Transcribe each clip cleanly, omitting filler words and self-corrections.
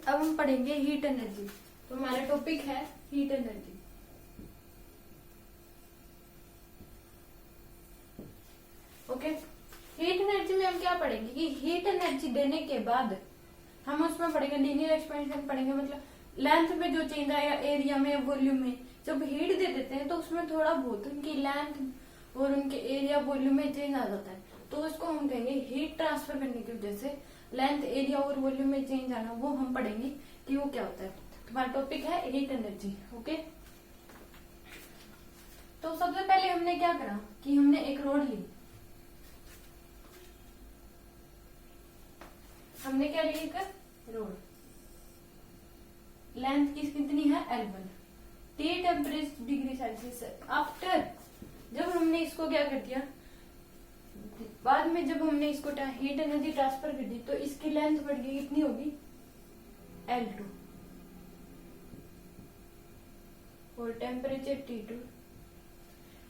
अब हम पढ़ेंगे हीट एनर्जी। तो हमारा टॉपिक है heat energy. Okay, heat energy में हम क्या पढ़ेंगे कि हीट एनर्जी देने के बाद हम उसमें पढ़ेंगे लीनियर एक्सपेंशन पढ़ेंगे, मतलब लेंथ में जो चेंज आएगा, एरिया में, वॉल्यूम में। जब हीट दे देते हैं तो उसमें थोड़ा बहुत उनकी लेंथ और उनके एरिया, वॉल्यूम में चेंज आ जाता है, तो उसको हम कहेंगे हीट ट्रांसफर करने की वजह से लेंथ, एरिया और वॉल्यूम में चेंज आना, वो हम पढ़ेंगे कि वो क्या होता है। तुम्हारा टॉपिक है हीट एनर्जी। ओके, तो सबसे पहले हमने क्या करा कि हमने एक रोड ली। हमने क्या ली? एक रोड, लेंथ की कितनी है? L1, T temperature degree Celsius. After जब हमने इसको क्या कर दिया, बाद में जब हमने इसको हीट एनर्जी ट्रांसफर कर दी, तो इसकी लेंथ बढ़ गई, कितनी होगी? L2, और टेम्परेचर T2।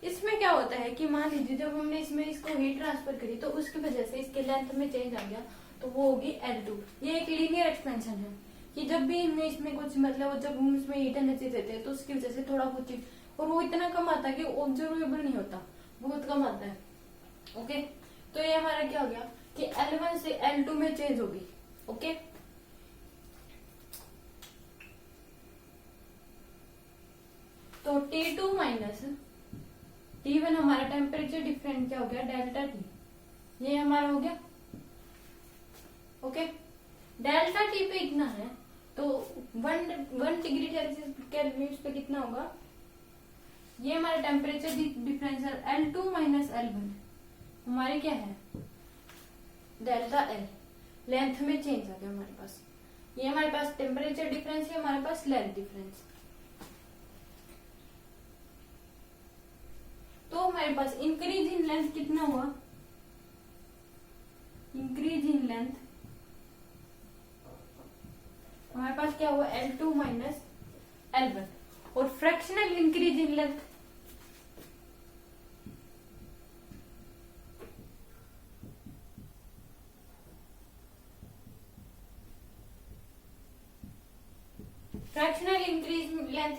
इसमें क्या होता है कि मान लीजिए जब हमने इसमें इसको हीट ट्रांसफर करी तो उसकी वजह से इसके लेंथ में चेंज आ गया, तो वो होगी L2। ये एक लीनियर एक्सपेंशन है कि जब भी हमने इसमें कुछ, मतलब जब हम इसमें हीट एनर्जी देते हैं तो उसकी वजह से थोड़ा कुछ, और वो इतना कम आता है कि ऑब्जर्वेबल नहीं होता, बहुत कम आता है। ओके, तो ये हमारा क्या हो गया कि L1 से L2 में चेंज होगी। ओके, तो T2 माइनस T1 हमारा टेम्परेचर डिफरेंस क्या हो गया? डेल्टा T, ये हमारा हो गया। ओके, डेल्टा T पे इतना है तो 1 डिग्री सेल्सियस केल्विन पे कितना होगा? ये हमारा टेम्परेचर डिफरेंस है L2 माइनस L1, हमारे क्या है? डेल्टा L, लेंथ में चेंज आ गया हमारे पास। ये हमारे पास टेम्परेचर डिफरेंस है, हमारे पास लेंथ डिफरेंस। तो हमारे पास इंक्रीज इन लेंथ कितना हुआ? इंक्रीज इन लेंथ हमारे पास क्या हुआ? L2 माइनस L1, और फ्रैक्शनल इंक्रीज इन लेंथ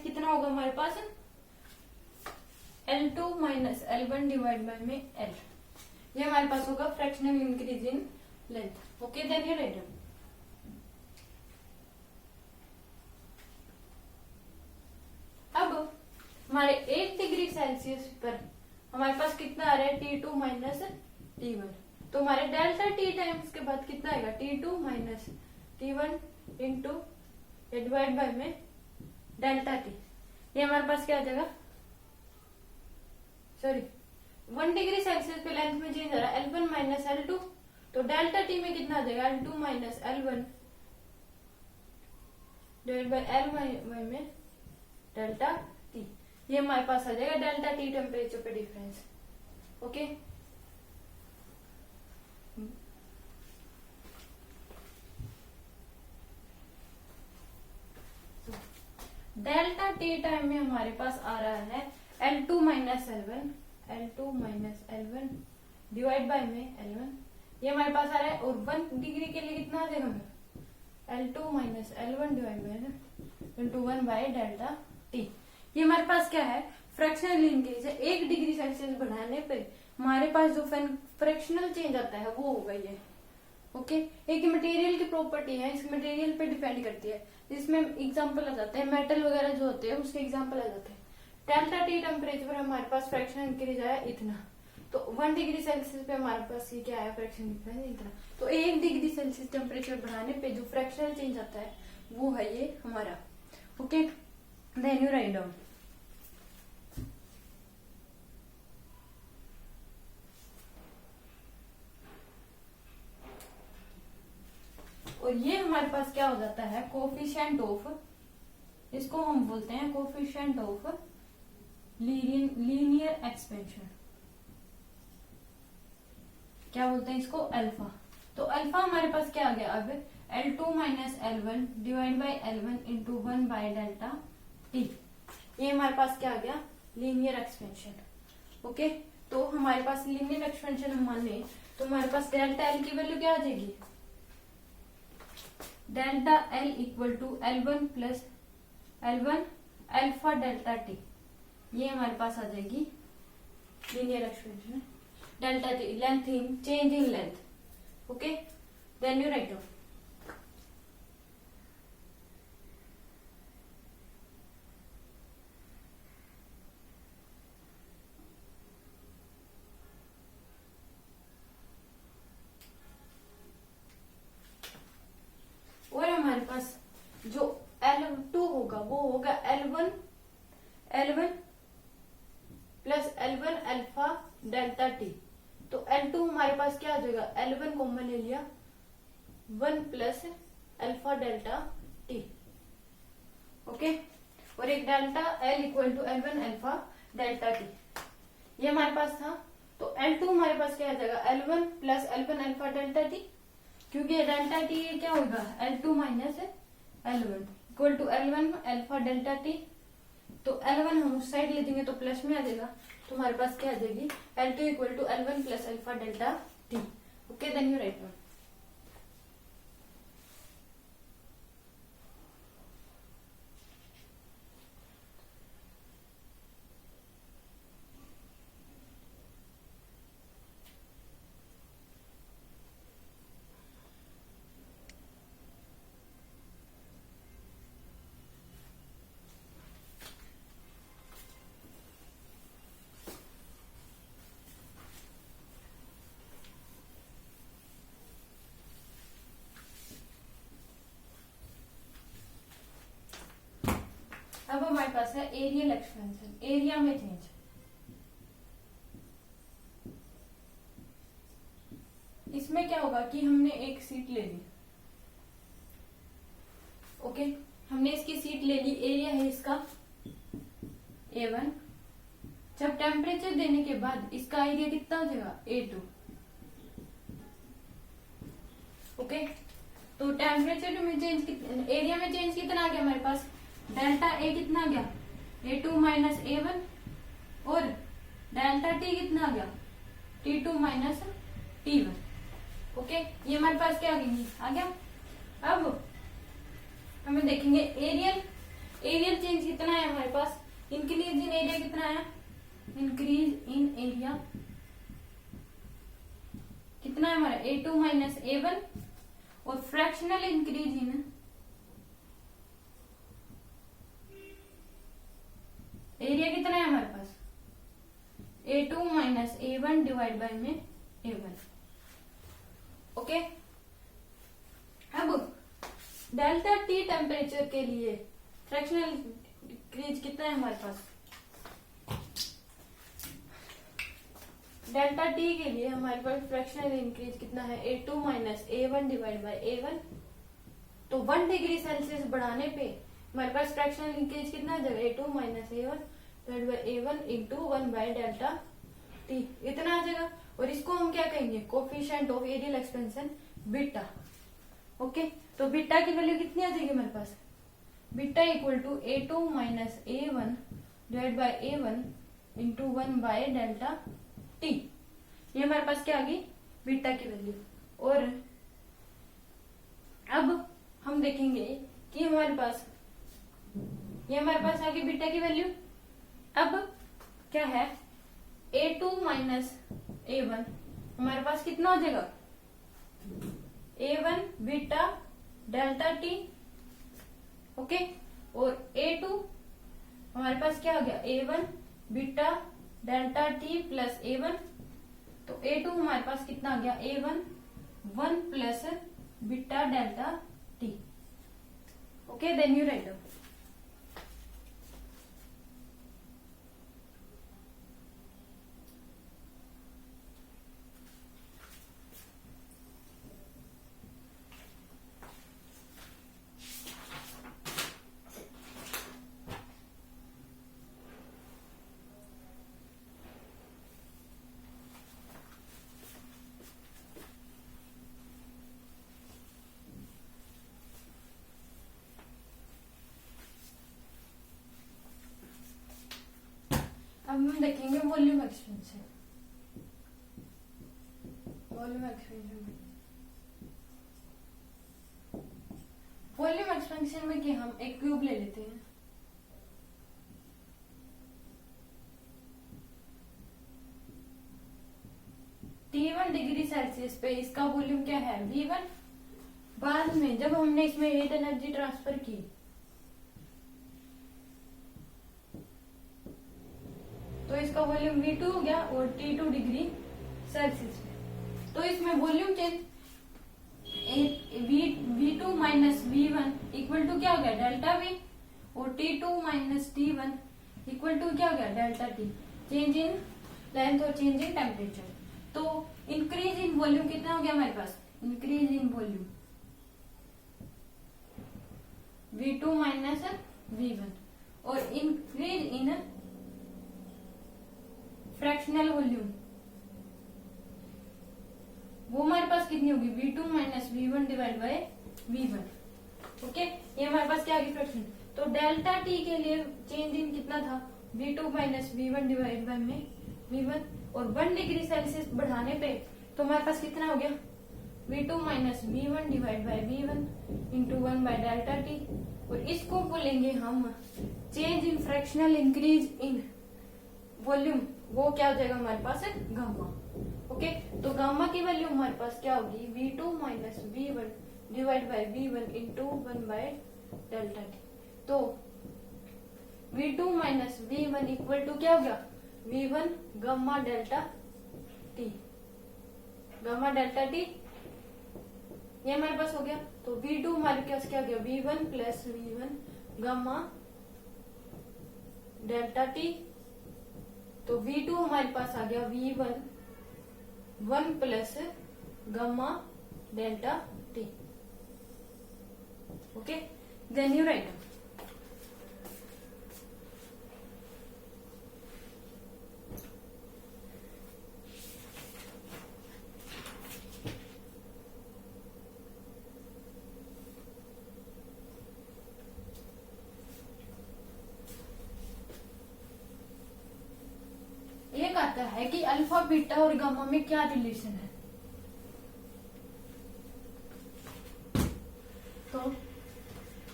कितना होगा हमारे पास? L2 minus L1 divide by में L, ये हमारे पास होगा fractional increase in length. Okay, then ये राइट। अब हमारे 1 डिग्री सेल्सियस पर हमारे पास कितना आ रहा है? T2 minus T1। तो हमारे डेल्टा T टाइम्स के बाद कितना आएगा? T2 minus T1 into divide by में डेल्टा T। ये हमारे पास क्या आ जाएगा? सॉरी, 1 डिग्री सेल्सियस पे लेंथ में चेंज आ रहा है L1 माइनस L2, तो डेल्टा T में कितना आ जाएगा? L2 minus L1 divide bye L में डेल्टा T। ये हमारे पास आ जाएगा डेल्टा T टेम्परेचर पे difference. Okay, delta T time में हमारे पास आ रहा है L2 minus L1 divide by में L1, ये हमारे पास आ रहा है। और 1 डिग्री के लिए कितना आ जाएगा हमें? L2 minus L1 divide bye into 1 by delta T। ये हमारे पास क्या है? फ्रैक्शनल इंक्रीज है। 1 डिग्री सेल्सियस बढ़ाने पे हमारे पास जो फ्रैक्शनल चेंज आता है वो होगा ये। ओके, एक मटेरियल की प्रॉपर्टी है, इस मटेरियल पे डिपेंड करती है, जिसमें एग्जांपल आ जाते हैं मेटल वगैरह जो होते हैं उसके एग्जांपल आ जाते हैं। डेल्टा T टेम्परेचर पर हमारे पास फ्रैक्शनल इंक्रीज आया इतना, तो 1 डिग्री सेल्सियस पे हमारे पास ये क्या आया? फ्रैक्शनल डिफरेंस इतना। तो 1 डिग्री सेल्सियस टेम्परेचर बढ़ाने पे जो फ्रैक्शनल चेंज आता है वो है ये हमारा। Okay, then you write down. और ये हमारे पास क्या हो जाता है? कोफिशिएंट ऑफ, इसको हम बोलते हैं कोफिशिएंट ऑफ लीनियर एक्सपेंशन। क्या बोलते हैं इसको? अल्फा। तो अल्फा हमारे पास क्या आ गया? अब L2 minus L1 divide bye L1 into 1 by delta T। ये हमारे पास क्या आ गया? Linear expansion. ओके, तो हमारे पास लीनियर एक्सपेंशन हम मान लें तो हमारे पास डेल्टा L की वैल्यू क्या आ जाएगी? Delta L equal to L1 plus L1 alpha delta T, ये हमारे पास आ जाएगी linear expansion delta T length in change in length. Okay, then you write down. और हमारे पास जो L2 होगा वो होगा L1 plus L1 alpha delta T. तो L2 हमारे पास क्या आ जाएगा, L1 कॉमन ले लिया, 1 plus alpha delta T. Okay, और एक delta L equal to L1 alpha delta T, ये हमारे पास था। तो L2 हमारे पास क्या आ जाएगा, L1 plus L1 alpha delta T, क्योंकि डेल्टा टी ये क्या होगा, L2 minus L1 equal to L1 alpha delta T. तो L1 हम उस साइड ले देंगे तो प्लस में आ जाएगा, तो हमारे पास क्या आ जाएगी, L2 equal to L1 plus alpha delta T. Okay, then you write down. अब हमारे पास है एरियल एक्सपेंशन, एरिया में चेंज। इसमें क्या होगा कि हमने एक सीट ले ली, ओके, हमने इसकी सीट ले ली, एरिया है इसका A1। जब टेम्परेचर देने के बाद इसका एरिया कितना हो जाएगा, A2। ओके, तो टेम्परेचर में चेंज, एरिया में चेंज कितना आ गया हमारे पास, डेल्टा ए कितना आ गया, A2 माइनस A1, और डेल्टा टी कितना आ गया, T2 माइनस T1। ओके, ये हमारे पास क्या आ गया। अब हमें देखेंगे एरियल चेंज कितना है हमारे पास, इंक्रीज इन एरिया कितना है, इंक्रीज इन एरिया कितना है हमारा, A2 माइनस A1, और फ्रैक्शनल इंक्रीज इन एरिया कितना है हमारे पास, A2 minus A1 divide by में A1। ओके, अब डेल्टा टी टेम्परेचर के लिए फ्रैक्शनल इंक्रीज कितना है हमारे पास, डेल्टा टी के लिए हमारे पास फ्रैक्शनल इंक्रीज कितना है, A2 minus A1 divide by A1। तो 1 डिग्री सेल्सियस बढ़ाने पे हमारे पास फ्रैक्शनल इंक्रीज कितना आ जाएगा, A2 minus A1 divide by A1 into 1 by delta T, इतना आ जाएगा। और इसको हम क्या कहेंगे, coefficient of areal expansion beta. Okay, तो बीटा की वैल्यू कितनी आ जाएगी हमारे पास, beta equal to A2 minus A1 divide by A1 into 1 by delta T, ये हमारे पास क्या आ गई, बीटा की वैल्यू। और अब हम देखेंगे कि हमारे पास ये हमारे पास आ गई बीटा की वैल्यू। अब क्या है, A2 माइनस A1 हमारे पास कितना हो जाएगा, A1 beta delta T. Okay, और A2 हमारे पास क्या हो गया, A1 beta delta T plus A1। तो A2 हमारे पास कितना आ गया, A1 1 plus beta delta T. Okay, then you write down. अब हम देखेंगे volume expansion. Volume expansion volume expansion में कि हम एक क्यूब ले लेते हैं, T1 डिग्री सेल्सियस पे इसका वॉल्यूम क्या है V1। बाद में जब हमने इसमें हीट एनर्जी ट्रांसफर की तो इसका वॉल्यूम V2 हो गया और T2 डिग्री सेल्सियस पे। तो इसमें volume change V2 minus V1 equal to क्या हो गया डेल्टा V, और T2 minus T1 equal to क्या हो गया delta T। Change in length और चेंज इन टेम्परेचर। तो इंक्रीज इन वॉल्यूम कितना हो गया हमारे पास, increase in volume V2 minus V1, और इंक्रीज इन फ्रैक्शनल वॉल्यूम वो हमारे पास कितनी होगी V2 minus V1 divide by V1। Okay, ये हमारे पास क्या आ गई फ्रैक्शन। तो डेल्टा T के लिए चेंज इन कितना था V2 minus V1 divide by में V1, और 1 डिग्री सेल्सियस बढ़ाने पे तो हमारे पास कितना हो गया V2 minus V1 divide by V1 into 1 by delta T, और इसको बोलेंगे हम change in fractional increase in volume, वो क्या हो जाएगा हमारे पास गामा। ओके, तो गामा की वैल्यू हमारे पास क्या होगी V2 minus V1 divide by V1 into 1 by delta T। तो V2 minus V1 equal to क्या हो गया V1 gamma delta T, gamma delta T ये हमारे पास हो गया। तो V2 हमारे पास क्या हो गया V1 plus V1 gamma delta T। तो V2 हमारे पास आ गया V1 1 plus gamma delta T। Okay, then you write. एक आता है कि अल्फा बीटा और गामा में क्या रिलेशन है।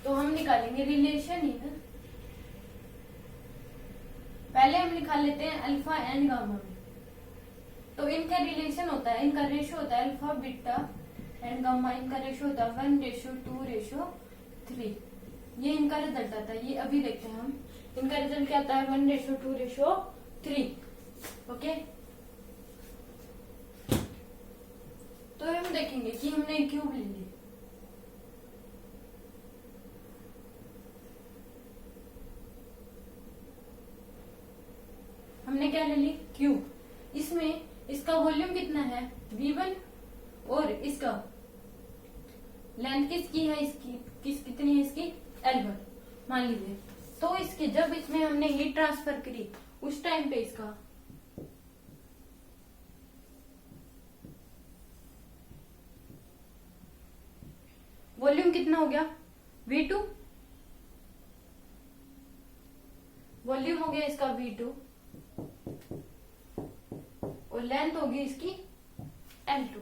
तो हम निकालेंगे रिलेशन इन, पहले हम निकाल लेते हैं अल्फा एंड गामा में। तो इनका रिलेशन होता है, इनका रेशो होता है अल्फा बीटा एंड गामा, इनका रेशो होता है 1:2:3। ये इनका रिजल्ट आता है, ये अभी देखते हैं हम। इनका रिजल्ट क्या आता है 1:2:3। ओके, तो हम देखेंगे कि हमने क्यूब ले ली, हमने क्या ले ली क्यूब। इसमें इसका वॉल्यूम कितना है V1 और इसका लेंथ किसकी है, इसकी कितनी है इसकी L1 मान लीजिए। तो इसके जब इसमें हमने हीट ट्रांसफर करी उस टाइम पे इसका वॉल्यूम कितना हो गया V2, वॉल्यूम हो गया इसका V2 और लेंथ होगी इसकी L2।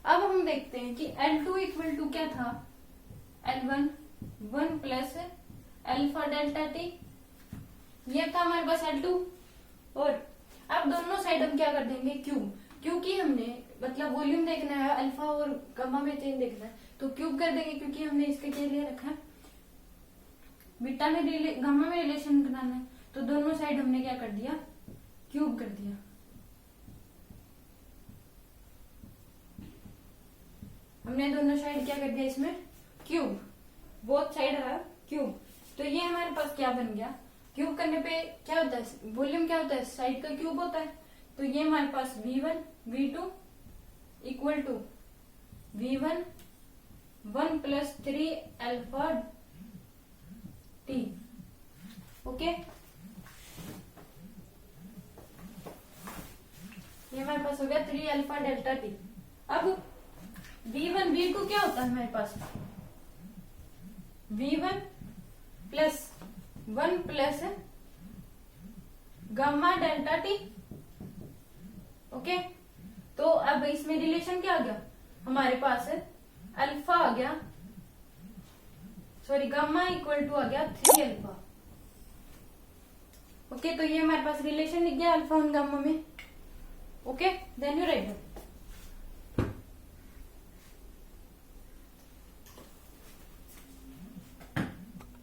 अब हम देखते हैं कि L2 इक्वल टू क्या था L1 1 plus alpha delta T, ये था हमारे पास L2। और अब दोनों साइड हम क्या कर देंगे क्यूब, क्योंकि हमने मतलब वॉल्यूम देखना है अल्फा और गामा में चेंज देखना है तो क्यूब कर देंगे, क्योंकि हमने इसके के लिए रखा है बीटा में गामा में रिलेशन बनाना है। तो दोनों साइड हमने क्या कर दिया क्यूब कर दिया। हमने दोनों साइड क्या कर दिया इसमें क्यूब, बोथ साइड है क्यूब। तो ये हमारे पास क्या बन गया, क्यूब करने पे क्या होता है वॉल्यूम क्या होता है साइड का क्यूब होता है। तो ये हमारे पास V1 V2 equal to V1 1 plus 3 alpha T। Okay, ये हमारे पास हो गया 3 अल्फा डेल्टा T। अब V1 V2 क्या होता है हमारे पास V1 plus 1 plus gamma delta T। Okay, तो अब इसमें रिलेशन क्या आ गया हमारे पास अल्फा आ गया सॉरी गामा इक्वल टू आ गया 3 अल्फा। ओके, तो ये हमारे पास रिलेशन दिख गया अल्फा और गामा में। Okay, then you right